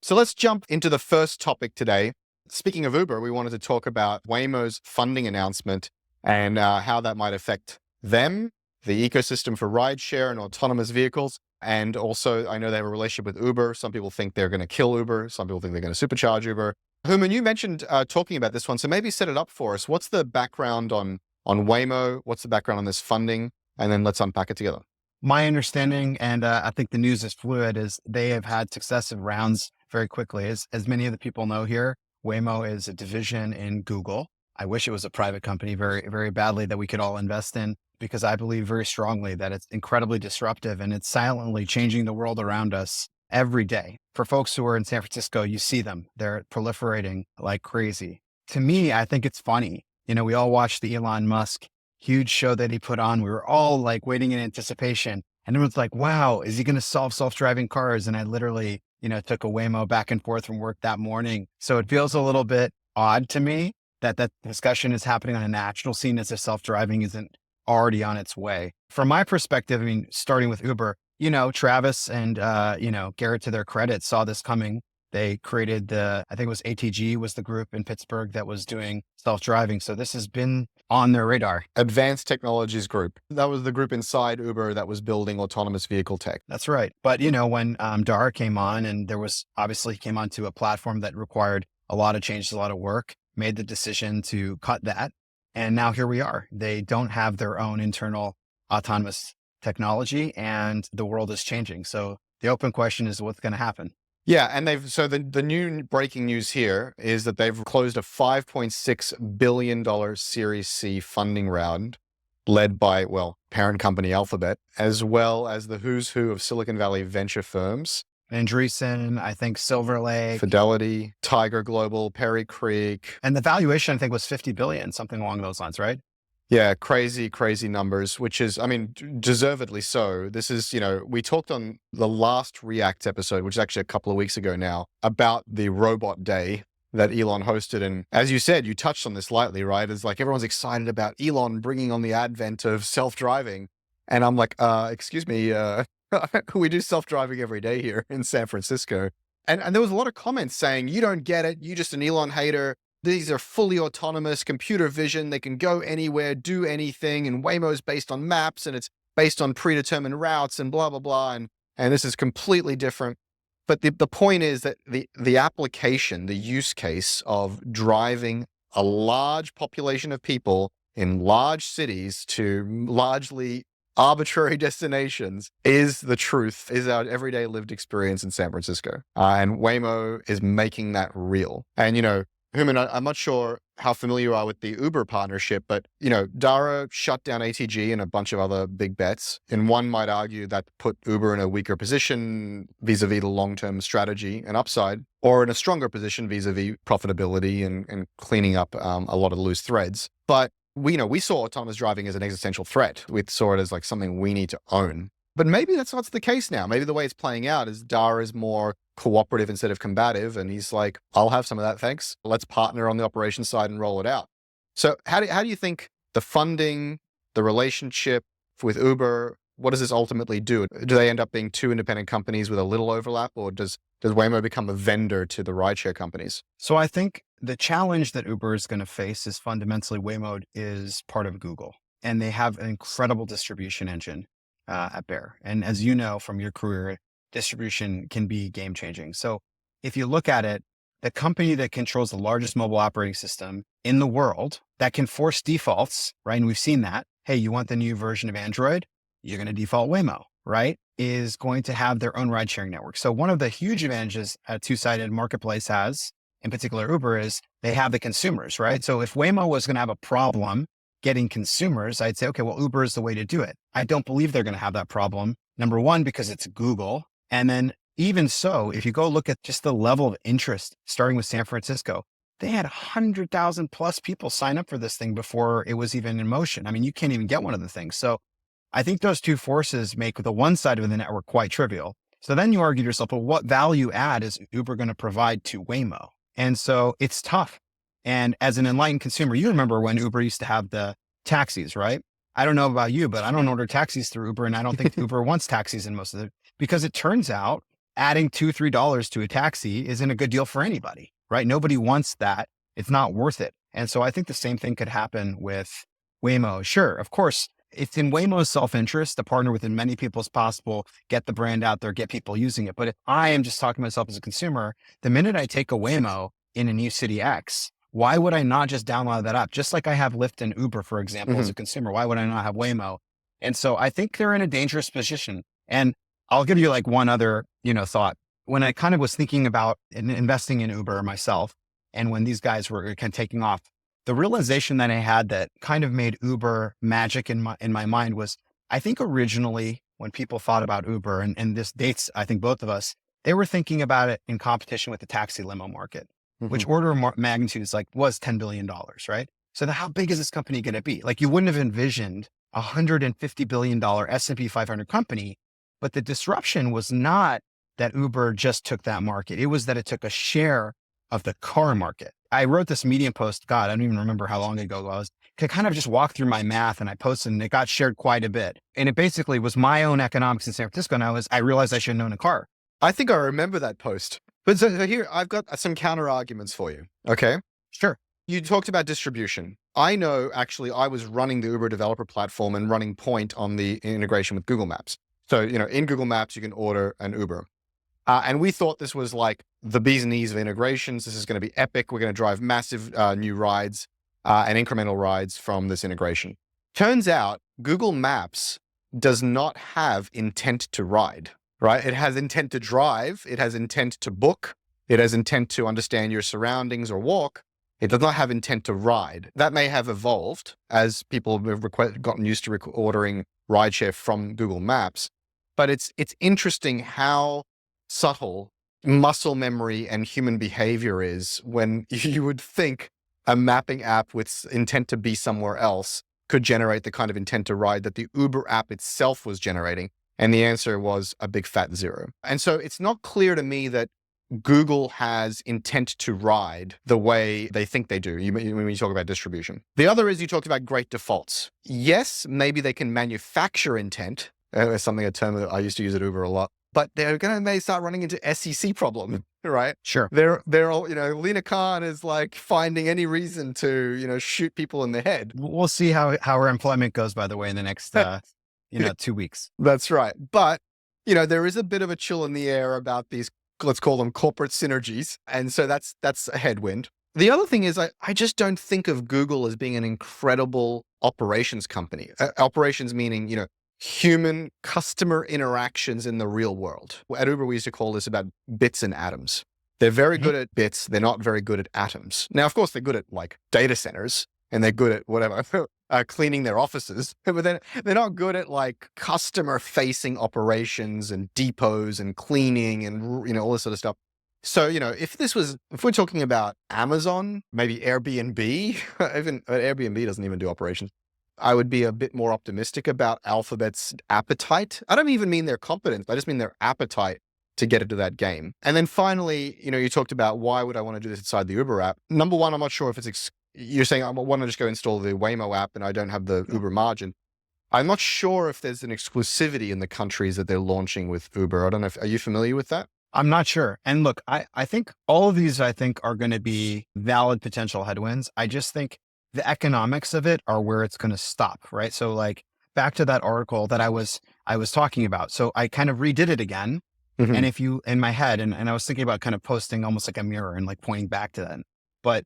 So let's jump into the first topic today. Speaking of Uber, we wanted to talk about Waymo's funding announcement and how that might affect them, the ecosystem for rideshare and autonomous vehicles. And also, I know they have a relationship with Uber. Some people think they're going to kill Uber. Some people think they're going to supercharge Uber. Hooman, you mentioned talking about this one, so maybe set it up for us. What's the background on Waymo? What's the background on this funding? And then let's unpack it together. My understanding, and I think the news is fluid, is they have had successive rounds very quickly. As many of the people know here, Waymo is a division in Google. I wish it was a private company very, very badly that we could all invest in, because I believe very strongly that it's incredibly disruptive and it's silently changing the world around us every day. For folks who are in San Francisco, you see them. They're proliferating like crazy. To me, I think it's funny. We all watched the Elon Musk huge show that he put on. We were all like waiting in anticipation. And everyone's like, wow, is he going to solve self-driving cars? And I literally, took a Waymo back and forth from work that morning. So it feels a little bit odd to me that discussion is happening on a national scene as if self-driving isn't already on its way. From my perspective, I mean, starting with Uber, Travis and, Garrett, to their credit, saw this coming. They created I think it was ATG was the group in Pittsburgh that was doing self-driving. So this has been on their radar. Advanced Technologies Group. That was the group inside Uber that was building autonomous vehicle tech. That's right. But, when Dara came on, and there was obviously he came onto a platform that required a lot of change, a lot of work, made the decision to cut that. And now here we are. They don't have their own internal autonomous technology, and the world is changing. So the open question is what's going to happen. Yeah, and the new breaking news here is that they've closed a $5.6 billion Series C funding round led by, parent company Alphabet, as well as the who's who of Silicon Valley venture firms. Andreessen, I think Silver Lake, Fidelity, Tiger Global, Perry Creek. And the valuation, I think, was 50 billion, something along those lines, right? Yeah, crazy, crazy numbers, which is, deservedly so. This is, we talked on the last React episode, which is actually a couple of weeks ago now, about the robot day that Elon hosted. And as you said, you touched on this lightly, right? It's like everyone's excited about Elon bringing on the advent of self-driving. And I'm like, excuse me, we do self-driving every day here in San Francisco. And there was a lot of comments saying, you don't get it. You're just an Elon hater. These are fully autonomous, computer vision. They can go anywhere, do anything. And Waymo's based on maps, and it's based on predetermined routes and blah, blah, blah. And this is completely different. But the point is that the application, the use case of driving a large population of people in large cities to largely arbitrary destinations is the truth, is our everyday lived experience in San Francisco. And Waymo is making that real. And, Hooman, I'm not sure how familiar you are with the Uber partnership, but, Dara shut down ATG and a bunch of other big bets. And one might argue that put Uber in a weaker position vis-a-vis the long-term strategy and upside, or in a stronger position vis-a-vis profitability and cleaning up a lot of the loose threads. But we saw autonomous driving as an existential threat. We saw it as like something we need to own. But maybe that's not the case now. Maybe the way it's playing out is Dara is more cooperative instead of combative. And he's like, I'll have some of that, thanks. Let's partner on the operations side and roll it out. So how do you think the funding, the relationship with Uber, what does this ultimately do? Do they end up being two independent companies with a little overlap, or does Waymo become a vendor to the rideshare companies? So I think the challenge that Uber is going to face is fundamentally Waymo is part of Google, and they have an incredible distribution engine at Bear. And as you know from your career, distribution can be game changing. So if you look at it, the company that controls the largest mobile operating system in the world that can force defaults, right? And we've seen that. Hey, you want the new version of Android? You're going to default Waymo, right? Is going to have their own ride sharing network. So one of the huge advantages a two-sided marketplace has, in particular Uber, is they have the consumers, right? So if Waymo was going to have a problem getting consumers, I'd say, okay, well, Uber is the way to do it. I don't believe they're going to have that problem. Number one, because it's Google. And then even so, if you go look at just the level of interest, starting with San Francisco, they had 100,000 plus people sign up for this thing before it was even in motion. I mean, you can't even get one of the things. So I think those two forces make the one side of the network quite trivial. So then you argue to yourself, well, what value add is Uber going to provide to Waymo? And so it's tough. And as an enlightened consumer, you remember when Uber used to have the taxis, right? I don't know about you, but I don't order taxis through Uber, and I don't think Uber wants taxis in most of it, because it turns out adding $2, $3 to a taxi isn't a good deal for anybody, right? Nobody wants that. It's not worth it. And so I think the same thing could happen with Waymo. Sure, of course, it's in Waymo's self-interest to partner with as many people as possible, get the brand out there, get people using it. But if I am just talking to myself as a consumer, the minute I take a Waymo in a new city X, why would I not just download that app? Just like I have Lyft and Uber, for example, as Mhm. a consumer, why would I not have Waymo? And so I think they're in a dangerous position. And I'll give you like one other, thought. When I kind of was thinking about investing in Uber myself, and when these guys were kind of taking off, the realization that I had that kind of made Uber magic in my mind was, I think originally when people thought about Uber, and this dates, I think both of us, they were thinking about it in competition with the taxi limo market, which Mhm. order of magnitude is was $10 billion, right? So how big is this company going to be? Like you wouldn't have envisioned a $150 billion S&P 500 company, but the disruption was not that Uber just took that market. It was that it took a share of the car market. I wrote this Medium post, God, I don't even remember how long ago it was, to kind of just walk through my math, and I posted and it got shared quite a bit. And it basically was my own economics in San Francisco. And I realized I shouldn't own a car. I think I remember that post. But so here, I've got some counter arguments for you. Okay. Sure. You talked about distribution. I know actually I was running the Uber developer platform and running Point on the integration with Google Maps. So, in Google Maps, you can order an Uber. And we thought this was like the bees and knees of integrations. This is going to be epic. We're going to drive massive new rides and incremental rides from this integration. Turns out Google Maps does not have intent to ride, right? It has intent to drive. It has intent to book. It has intent to understand your surroundings or walk. It does not have intent to ride. That may have evolved as people have gotten used to ordering rideshare from Google Maps. But it's interesting how subtle muscle memory and human behavior is when you would think a mapping app with intent to be somewhere else could generate the kind of intent to ride that the Uber app itself was generating. And the answer was a big fat zero. And so it's not clear to me that Google has intent to ride the way they think they do when you talk about distribution. The other is you talked about great defaults. Yes, maybe they can manufacture intent. A term that I used to use at Uber a lot. But they're going to may start running into SEC problem, right? Sure. They're all, Lena Khan is like finding any reason to, shoot people in the head. We'll see how our employment goes, by the way, in the next, 2 weeks. That's right. But, there is a bit of a chill in the air about these, let's call them corporate synergies. And so that's a headwind. The other thing is I just don't think of Google as being an incredible operations company. Operations meaning, human customer interactions in the real world. At Uber, we used to call this about bits and atoms. They're very good at bits. They're not very good at atoms. Now, of course, they're good at like data centers and they're good at whatever, cleaning their offices, but then they're not good at like customer facing operations and depots and cleaning and, all this sort of stuff. So, if we're talking about Amazon, maybe Airbnb, even Airbnb doesn't even do operations. I would be a bit more optimistic about Alphabet's appetite. I don't even mean their competence. I just mean their appetite to get into that game. And then finally, you talked about why would I want to do this inside the Uber app? Number one, I'm not sure if you're saying I want to just go install the Waymo app and I don't have the Uber margin. I'm not sure if there's an exclusivity in the countries that they're launching with Uber. I don't know are you familiar with that? I'm not sure. And look, I think all of these, are going to be valid potential headwinds. I just think the economics of it are where it's going to stop, right? So like back to that article that I was talking about. So I kind of redid it again. Mm-hmm. And if you, in my head, and I was thinking about kind of posting almost like a mirror and like pointing back to that. But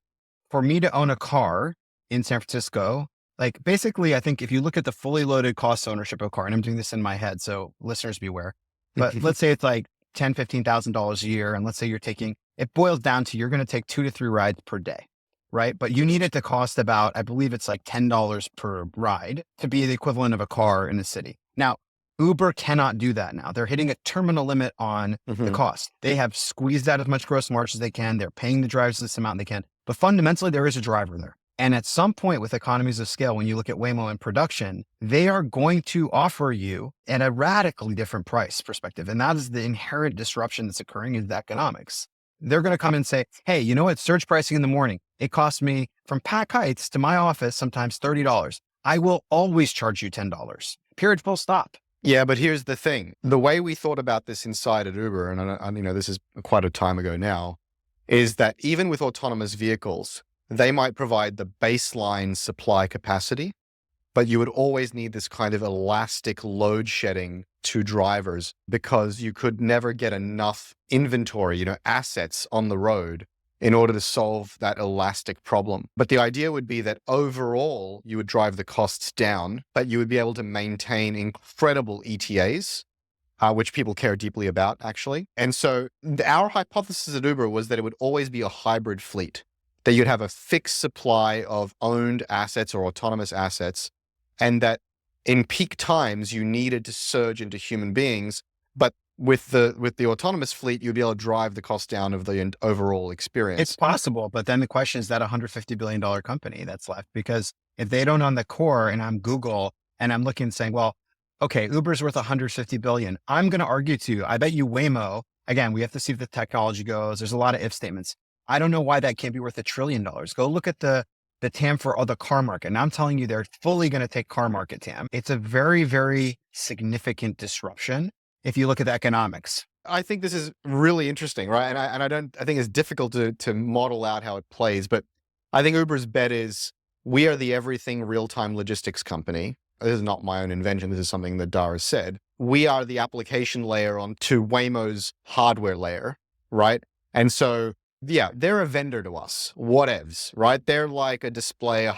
for me to own a car in San Francisco, like basically, I think if you look at the fully loaded cost of ownership of a car, and I'm doing this in my head, so listeners beware, but let's say it's like $10,000, $15,000 a year. And let's say it boils down to, you're going to take 2 to 3 rides per day, right? But you need it to cost about, I believe it's like $10 per ride to be the equivalent of a car in a city. Now, Uber cannot do that now. They're hitting a terminal limit on the cost. They have squeezed out as much gross margin as they can. They're paying the drivers this amount they can. But fundamentally, there is a driver there. And at some point with economies of scale, when you look at Waymo in production, they are going to offer you at a radically different price perspective. And that is the inherent disruption that's occurring in the economics. They're going to come and say, hey, you know what? Surge pricing in the morning, it costs me from Pack Heights to my office sometimes $30. I will always charge you $10. Period, full stop. Yeah, but here's the thing. The way we thought about this inside at Uber, and this is quite a time ago now, is that even with autonomous vehicles, they might provide the baseline supply capacity, but you would always need this kind of elastic load shedding to drivers because you could never get enough inventory, assets on the road in order to solve that elastic problem. But the idea would be that overall, you would drive the costs down, but you would be able to maintain incredible ETAs, which people care deeply about, actually. And so our hypothesis at Uber was that it would always be a hybrid fleet, that you'd have a fixed supply of owned assets or autonomous assets, and that in peak times, you needed to surge into human beings. But with the autonomous fleet, you'd be able to drive the cost down of the overall It's experience. possible, but then the question is that $150 billion company that's left? Because if they don't own the core and I'm Google and I'm looking and saying, well, okay, Uber's worth 150 billion. I'm going to argue to you, I bet you Waymo, again, we have to see if the technology goes. There's a lot of if statements. I don't know why that can't be worth $1 trillion. Go look at the TAM for the car market. And I'm telling you, they're fully going to take car market TAM. It's a very, very significant disruption if you look at the economics. I think this is really interesting, right? I think it's difficult to model out how it plays, but I think Uber's bet is we are the everything real-time logistics company. This is not my own invention. This is something that Dara said. We are the application layer onto Waymo's hardware layer, right? And so, yeah, they're a vendor to us, whatevs, right? They're like a display,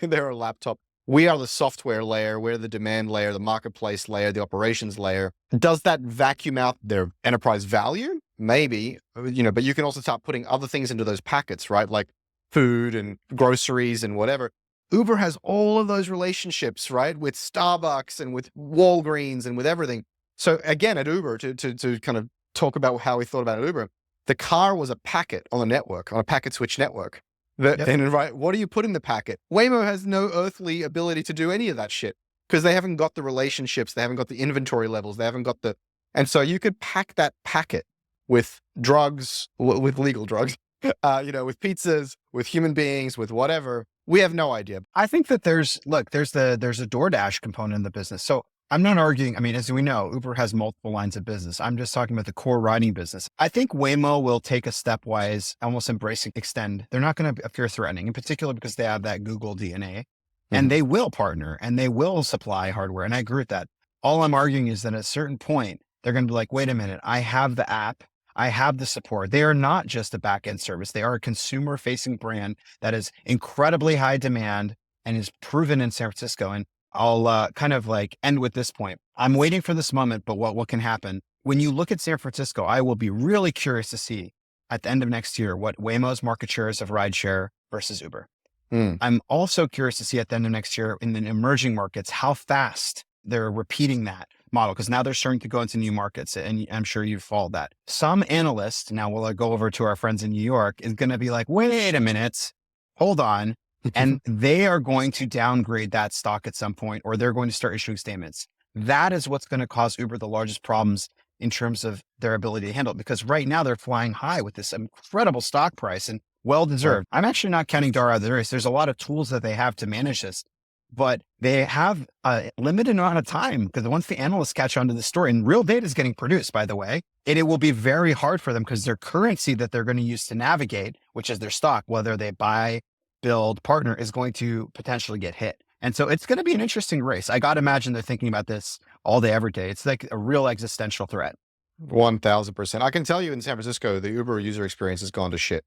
they're a laptop. We are the software layer. We're the demand layer, the marketplace layer, the operations layer. Does that vacuum out their enterprise value? Maybe, but you can also start putting other things into those packets, right? Like food and groceries and whatever. Uber has all of those relationships, right? With Starbucks and with Walgreens and with everything. So again, at Uber, to kind of talk about how we thought about Uber, the car was a packet on a network, on a packet switch network. Yep. And right, what do you put in the packet? Waymo has no earthly ability to do any of that shit because they haven't got the relationships, they haven't got the inventory levels, they haven't got and so you could pack that packet with drugs, with legal drugs, with pizzas, with human beings, with whatever. We have no idea. I think that there's a DoorDash component in the business. So I'm not arguing. I mean, as we know, Uber has multiple lines of business. I'm just talking about the core riding business. I think Waymo will take a stepwise, almost embracing extend. They're not going to appear threatening, in particular because they have that Google DNA, and they will partner and they will supply hardware. And I agree with that. All I'm arguing is that at a certain point, they're going to be like, wait a minute, I have the app. I have the support. They are not just a back-end service. They are a consumer-facing brand that is incredibly high demand and is proven in San Francisco. And I'll kind of like end with this point. I'm waiting for this moment, but what can happen? When you look at San Francisco, I will be really curious to see at the end of next year what Waymo's market share is of rideshare versus Uber. I'm also curious to see at the end of next year in the emerging markets, how fast they're repeating that model, because now they're starting to go into new markets. And I'm sure you've followed that. Some analyst, now we'll go over to our friends in New York, is going to be like, wait a minute, hold on. And they are going to downgrade that stock at some point, or they're going to start issuing statements. That is what's going to cause Uber the largest problems in terms of their ability to handle it, because right now they're flying high with this incredible stock price and well-deserved. Right. I'm actually not counting Dara out of the race. There's a lot of tools that they have to manage this, but they have a limited amount of time, because once the analysts catch on to the story, and real data is getting produced, by the way, it will be very hard for them, because their currency that they're going to use to navigate, which is their stock, whether they buy, build, partner, is going to potentially get hit. And so it's going to be an interesting race. I got to imagine they're thinking about this all day, every day. It's like a real existential threat. 1000%. I can tell you in San Francisco, the Uber user experience has gone to shit.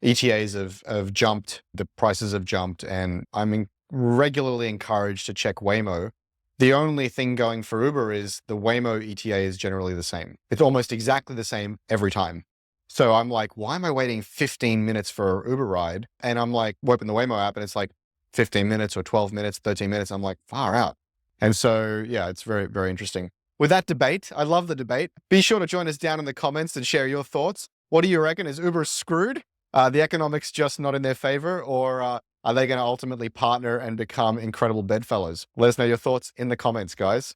ETAs have jumped, the prices have jumped, and I'm regularly encouraged to check Waymo. The only thing going for Uber is the Waymo ETA is generally the same. It's almost exactly the same every time. So I'm like, why am I waiting 15 minutes for an Uber ride? And I'm like, open the Waymo app and it's like 15 minutes or 12 minutes, 13 minutes. I'm like, far out. And so, yeah, it's very, very interesting. With that debate, I love the debate. Be sure to join us down in the comments and share your thoughts. What do you reckon? Is Uber screwed? The economics just not in their favor? Or are they going to ultimately partner and become incredible bedfellows? Let us know your thoughts in the comments, guys.